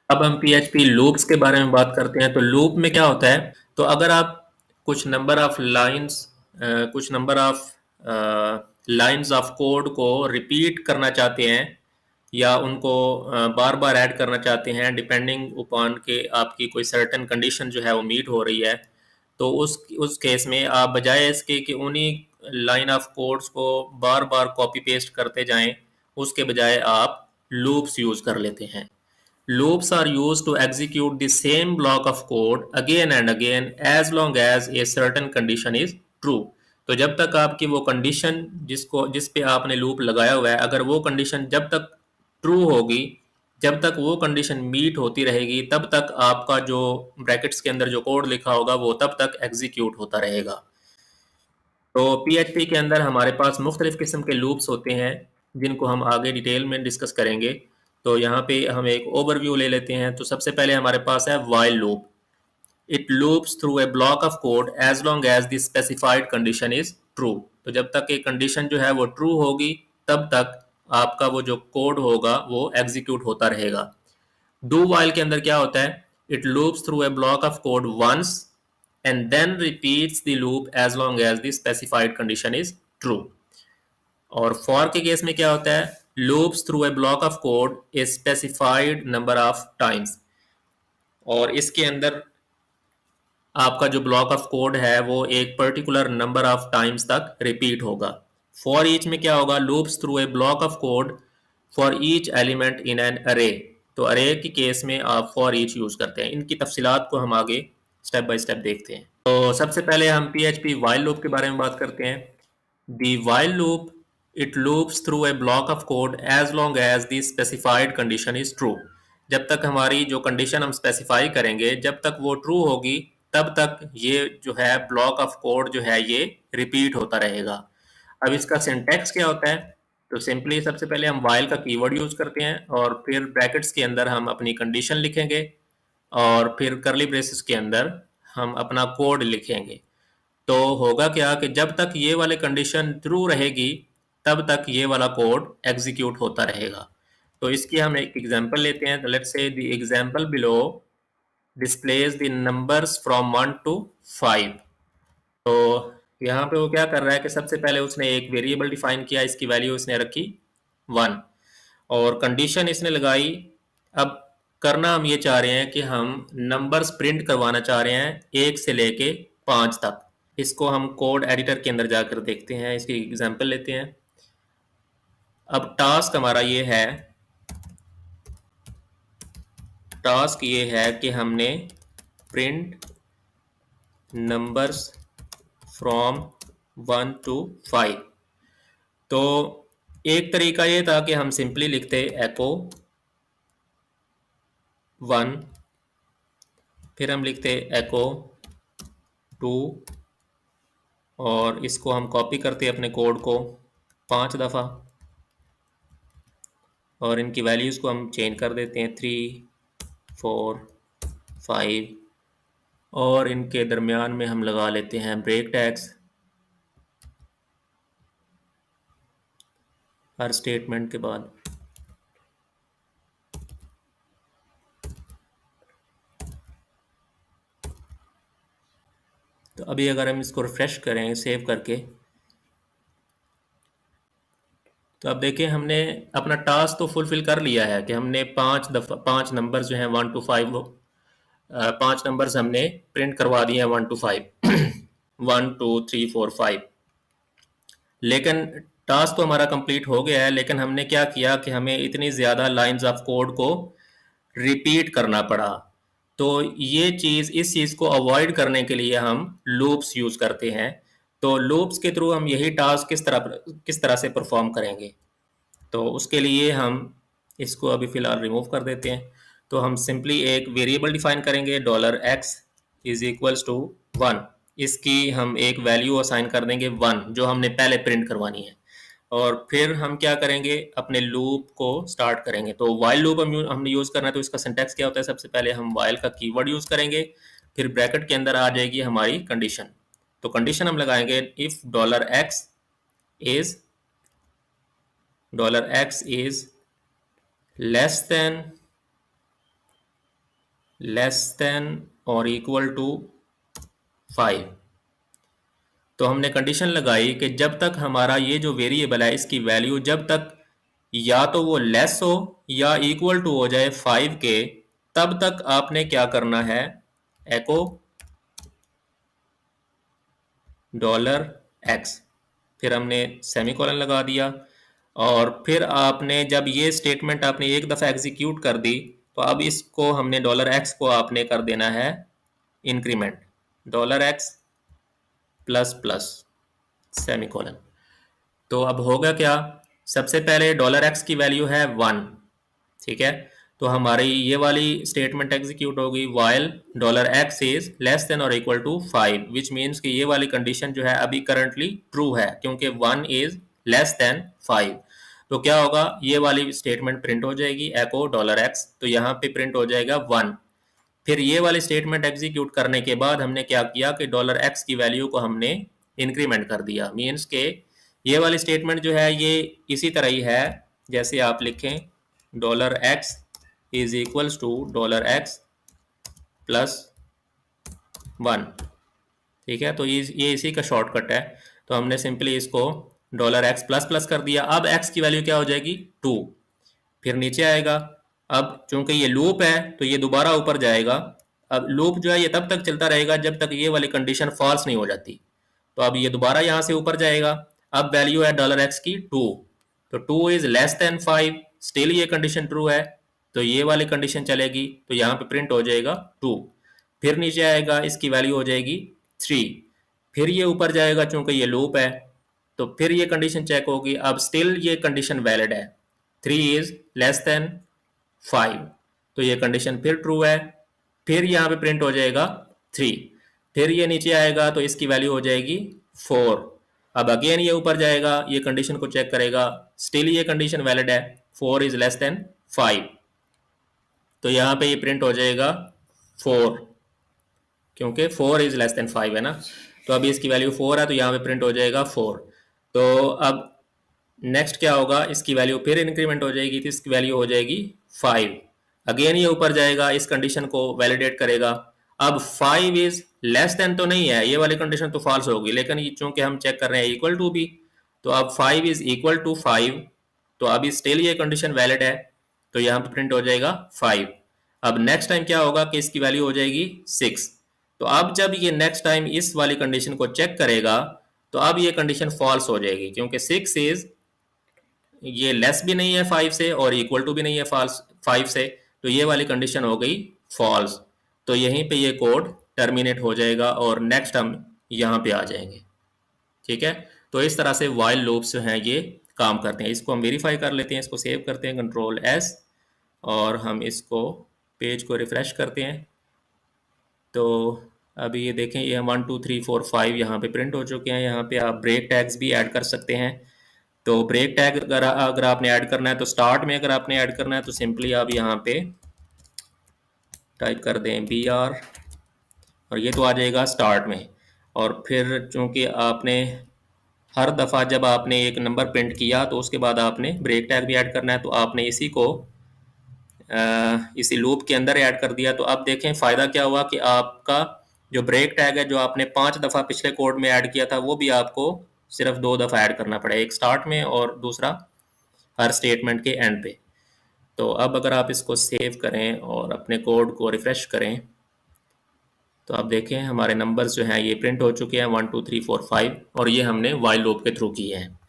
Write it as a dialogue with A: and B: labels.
A: अब हम PHP loops के बारे में बात करते हैं। तो लूप में क्या होता है, तो अगर आप कुछ नंबर ऑफ लाइंस कुछ number of lines of code को रिपीट करना चाहते हैं या उनको बार बार ऐड करना चाहते हैं, डिपेंडिंग upon के आपकी कोई सर्टेन कंडीशन जो है वो मीट हो रही है, तो उस केस में आप बजाय इसके कि उन्हीं लाइन ऑफ कोड्स को बार बार कॉपी पेस्ट करते जाएं, उसके बजाय आप लूप्स यूज कर लेते हैं। Loops are used to execute the same block of code again and again as long as a certain condition is true। तो जब तक आपकी वो कंडीशन जिस पे आपने लूप लगाया हुआ है, अगर वो कंडीशन जब तक ट्रू होगी, जब तक वो कंडीशन मीट होती रहेगी, तब तक आपका जो ब्रैकेट्स के अंदर जो कोड लिखा होगा वो तब तक एग्जीक्यूट होता रहेगा। तो पीएचपी के अंदर हमारे पास मुख्तलिफ किस्म के लूप्स होते हैं जिनको हम आगे डिटेल में डिस्कस करेंगे। तो यहाँ पे हम एक ओवरव्यू ले लेते हैं। तो सबसे पहले हमारे पास है while loop. It loops through a block of code as long as the specified condition is true. तो जब तक एक कंडीशन जो है वो ट्रू होगी, तब तक आपका वो जो कोड होगा वो एग्जीक्यूट होता रहेगा। डू वाइल के अंदर क्या होता है, it loops through a block of code once and then repeats the loop as long as the specified condition is true। और for के केस में क्या होता है, loops through a block of code a specified number of times। और इसके अंदर आपका जो ब्लॉक ऑफ कोड है वो एक पर्टिकुलर नंबर ऑफ टाइम्स तक रिपीट होगा। फॉर ईच में क्या होगा, loops through a block of code for each element in an अरे। तो अरे के केस में आप फॉर ईच यूज करते हैं। इनकी तफसीलात को हम आगे स्टेप बाय स्टेप देखते हैं। तो सबसे पहले हम पीएचपी वाइल लूप के बारे में बात करते हैं। The while loop, it loops through a block of code as long as the specified condition is true. जब तक हमारी जो कंडीशन हम स्पेसिफाई करेंगे, जब तक वो ट्रू होगी, तब तक ये जो है ब्लॉक ऑफ कोड जो है ये रिपीट होता रहेगा। अब इसका सिंटैक्स क्या होता है, तो सिंपली सबसे पहले हम वाइल का कीवर्ड यूज करते हैं और फिर ब्रैकेट्स के अंदर हम अपनी कंडीशन लिखेंगे और फिर करली ब्रेसेस के अंदर हम अपना कोड लिखेंगे। तो होगा क्या कि जब तक ये वाले कंडीशन ट्रू रहेगी, तब तक ये वाला कोड एग्जीक्यूट होता रहेगा। तो इसकी हम एक एग्जांपल लेते हैं। तो let's say the example below displays the numbers from 1 to 5। तो यहाँ पे वो क्या कर रहा है कि सबसे पहले उसने एक वेरिएबल डिफाइन किया, इसकी वैल्यू उसने रखी 1 और कंडीशन इसने लगाई। अब करना हम ये चाह रहे हैं कि हम नंबर्स प्रिंट करवाना चाह रहे हैं 1 से लेके 5 तक। इसको हम कोड एडिटर के अंदर जाकर देखते हैं, इसकी एग्जांपल लेते हैं। अब टास्क ये है कि हमने प्रिंट नंबर्स फ्रॉम 1 to 5। तो एक तरीका ये था कि हम सिंपली लिखते एको 1, फिर हम लिखते एको 2 और इसको हम कॉपी करते अपने कोड को 5 दफ़ा और इनकी वैल्यूज़ को हम चेंज कर देते हैं 3, 4, 5 और इनके दरमियान में हम लगा लेते हैं ब्रेक टैग्स हर स्टेटमेंट के बाद। तो अभी अगर हम इसको रिफ्रेश करें सेव करके, तो अब देखिए हमने अपना टास्क तो फुलफिल कर लिया है कि हमने 5 नंबर्स जो हैं 1 to 5, 5 नंबर्स हमने प्रिंट करवा दिए हैं 1 to 5 1 2 3 4 5। लेकिन टास्क तो हमारा कंप्लीट हो गया है, लेकिन हमने क्या किया कि हमें इतनी ज़्यादा लाइंस ऑफ कोड को रिपीट करना पड़ा। तो ये चीज़ इस चीज़ को अवॉइड करने के लिए हम लूप्स यूज़ करते हैं। तो लूप्स के थ्रू हम यही टास्क किस तरह से परफॉर्म करेंगे, तो उसके लिए हम इसको अभी फ़िलहाल रिमूव कर देते हैं। तो हम सिंपली एक वेरिएबल डिफाइन करेंगे $x इज इक्वल्स टू 1। इसकी हम एक वैल्यू असाइन कर देंगे 1 जो हमने पहले प्रिंट करवानी है। और फिर हम क्या करेंगे, अपने लूप को स्टार्ट करेंगे। तो वाइल लूप हमने यूज़ करना है। तो इसका सिंटैक्स क्या होता है, सबसे पहले हम वाइल का कीवर्ड यूज़ करेंगे, फिर ब्रैकेट के अंदर आ जाएगी हमारी कंडीशन। तो कंडीशन हम लगाएंगे if $x is less than less than और इक्वल टू 5। तो हमने कंडीशन लगाई कि जब तक हमारा ये जो वेरिएबल है इसकी वैल्यू जब तक या तो वो लेस हो या इक्वल टू हो जाए 5 के, तब तक आपने क्या करना है, एको $x, फिर हमने सेमीकोलन लगा दिया। और फिर आपने जब ये स्टेटमेंट आपने एक दफ़ा एग्जीक्यूट कर दी, तो अब इसको हमने $x को आपने कर देना है increment, $x plus plus semicolon. तो अब होगा क्या, सबसे पहले $x की वैल्यू है 1, ठीक है। तो हमारी ये वाली स्टेटमेंट एग्जीक्यूट होगी while $x is less than और इक्वल टू 5, विच मीन्स कि ये वाली कंडीशन जो है अभी करंटली ट्रू है क्योंकि 1 इज लेस देन 5। तो क्या होगा, ये वाली स्टेटमेंट प्रिंट हो जाएगी एको $x, तो यहाँ पे प्रिंट हो जाएगा 1। फिर ये वाली स्टेटमेंट एग्जीक्यूट करने के बाद हमने क्या किया कि $x की वैल्यू को हमने इंक्रीमेंट कर दिया। मीन्स के ये वाली स्टेटमेंट जो है ये इसी तरह ही है, जैसे आप लिखें $x is equals to $x plus 1, ठीक है। तो ये इसी का शॉर्टकट है। तो हमने सिंपली इसको $x प्लस प्लस कर दिया। अब x की वैल्यू क्या हो जाएगी, 2। फिर नीचे आएगा, अब चूंकि ये लूप है तो ये दोबारा ऊपर जाएगा। अब लूप जो है ये तब तक चलता रहेगा जब तक ये वाली कंडीशन फॉल्स नहीं हो जाती। तो अब ये दोबारा यहाँ से ऊपर जाएगा। अब वैल्यू है $x की 2, तो 2 इज लेस देन 5, स्टिल ये कंडीशन ट्रू है, तो ये वाली कंडीशन चलेगी, तो यहाँ पे प्रिंट हो जाएगा 2। फिर नीचे आएगा, इसकी वैल्यू हो जाएगी 3। फिर ये ऊपर जाएगा चूंकि ये लूप है, तो फिर ये कंडीशन चेक होगी। अब स्टिल ये कंडीशन वैलिड है, 3 इज लेस देन 5, तो ये कंडीशन फिर ट्रू है। फिर यहाँ पे प्रिंट हो जाएगा 3। फिर ये नीचे आएगा तो इसकी वैल्यू हो जाएगी 4। अब अगेन ये ऊपर जाएगा, ये कंडीशन को चेक करेगा, स्टिल ये कंडीशन वैलिड है, 4 इज लेस देन 5, तो यहाँ पे ये प्रिंट हो जाएगा 4, क्योंकि 4 इज लेस देन 5 है ना। तो अभी इसकी वैल्यू 4 है, तो यहाँ पे प्रिंट हो जाएगा 4। तो अब नेक्स्ट क्या होगा, इसकी वैल्यू फिर इंक्रीमेंट हो जाएगी, तो इसकी वैल्यू हो जाएगी 5। अगेन ये ऊपर जाएगा, इस कंडीशन को वैलिडेट करेगा। अब 5 इज लेस देन तो नहीं है, ये वाली कंडीशन तो फॉल्स होगी, लेकिन चूंकि हम चेक कर रहे हैं इक्वल टू भी, तो अब 5 इज इक्वल टू 5, तो अभी स्टिल ये कंडीशन वैलिड है, तो यहाँ पे प्रिंट हो जाएगा 5। अब नेक्स्ट टाइम क्या होगा कि इसकी वैल्यू हो जाएगी 6। तो अब जब ये नेक्स्ट टाइम इस वाली कंडीशन को चेक करेगा, तो अब ये कंडीशन फॉल्स हो जाएगी, क्योंकि 6 इज ये लेस भी नहीं है 5 से और इक्वल टू भी नहीं है फॉल्स 5 से, तो ये वाली कंडीशन हो गई फॉल्स। तो यहीं पे ये कोड टर्मिनेट हो जाएगा और नेक्स्ट हम यहाँ पे आ जाएंगे, ठीक है। तो इस तरह से वाइल लूप्स जो हैं ये काम करते हैं। इसको हम वेरीफाई कर लेते हैं, इसको सेव करते हैं Ctrl+S, और हम इसको पेज को रिफ्रेश करते हैं। तो अभी ये देखें, ये 1 2 3 4 5 यहाँ पे प्रिंट हो चुके हैं। यहाँ पे आप ब्रेक टैग्स भी ऐड कर सकते हैं। तो ब्रेक टैग अगर आपने ऐड करना है, तो स्टार्ट में अगर आपने ऐड करना है तो सिंपली आप यहाँ पे टाइप कर दें BR, और ये तो आ जाएगा स्टार्ट में। और फिर चूंकि आपने हर दफ़ा जब आपने एक नंबर प्रिंट किया तो उसके बाद आपने ब्रेक टैग भी ऐड करना है, तो आपने इसी को इसी लूप के अंदर ऐड कर दिया। तो अब देखें फ़ायदा क्या हुआ कि आपका जो ब्रेक टैग है जो आपने 5 दफ़ा पिछले कोड में ऐड किया था, वो भी आपको सिर्फ 2 दफ़ा ऐड करना पड़ेगा, एक स्टार्ट में और दूसरा हर स्टेटमेंट के एंड पे। तो अब अगर आप इसको सेव करें और अपने कोड को रिफ्रेश करें, तो आप देखें हमारे नंबर्स जो हैं ये प्रिंट हो चुके हैं 1 2 3 4 5, और ये हमने वाइल लूप के थ्रू किए हैं।